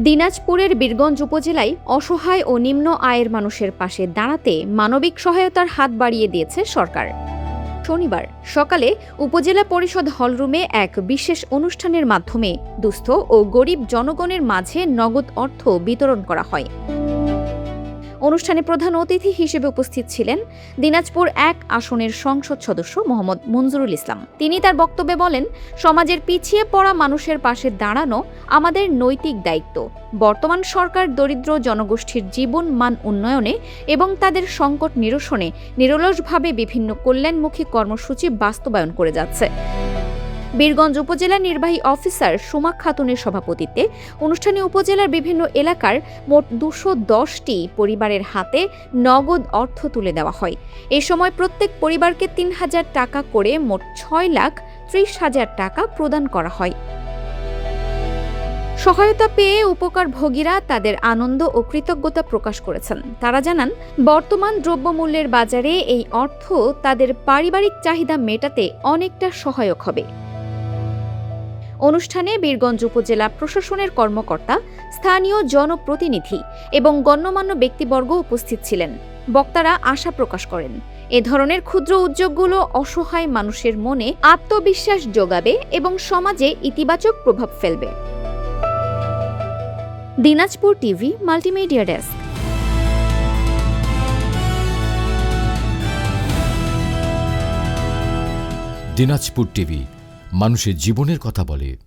দিনাজপুরের বীরগঞ্জ উপজেলায় অসহায় ও নিম্ন আয়ের মানুষের পাশে দাঁড়াতে মানবিক সহায়তার হাত বাড়িয়ে দিয়েছে সরকার। শনিবার সকালে উপজেলা পরিষদ হলরুমে এক বিশেষ অনুষ্ঠানের মাধ্যমে দুস্থ ও গরিব জনগণের মাঝে নগদ অর্থ বিতরণ করা হয়। অনুষ্ঠানে প্রধান অতিথি হিসেবে উপস্থিত ছিলেন দিনাজপুর ১ আসনের সংসদ সদস্য মোহাম্মদ মঞ্জুরুল ইসলাম। তিনি তার বক্তব্যে বলেন, সমাজের পিছিয়ে পড়া মানুষের পাশে দাঁড়ানো আমাদের নৈতিক দায়িত্ব। বর্তমান সরকার দরিদ্র জনগোষ্ঠীর জীবন মান উন্নয়নে এবং তাদের সংকট নিরসনে নিরলসভাবে বিভিন্ন কল্যাণমুখী কর্মসূচি বাস্তবায়ন করে যাচ্ছে। বীরগঞ্জ উপজেলা নির্বাহী অফিসার সুমা খাতুনের সভাপতিত্বে অনুষ্ঠানে উপজেলার বিভিন্ন এলাকার মোট ২১০টি পরিবারের হাতে নগদ অর্থ তুলে দেওয়া হয়। এ সময় প্রত্যেক পরিবারকে ৩,০০০ টাকা করে মোট ৬,৩০,০০০ টাকা প্রদান করা হয়। সহায়তা পেয়ে উপকারভোগীরা তাদের আনন্দ ও কৃতজ্ঞতা প্রকাশ করেছেন। তারা জানান, বর্তমান দ্রব্যমূল্যের বাজারে এই অর্থ তাদের পারিবারিক চাহিদা মেটাতে অনেকটা সহায়ক হবে। অনুষ্ঠানে বীরগঞ্জ উপজেলা প্রশাসনের কর্মকর্তা, স্থানীয় জনপ্রতিনিধি এবং গণ্যমান্য ব্যক্তিবর্গ উপস্থিত ছিলেন। বক্তারা আশা প্রকাশ করেন, এ ধরনের ক্ষুদ্র উদ্যোগগুলো অসহায় মানুষের মনে আত্মবিশ্বাস যোগাবে এবং সমাজে ইতিবাচক প্রভাব ফেলবে। Dinajpur TV multimedia desk. Dinajpur TV মানুষের জীবনের কথা বলে।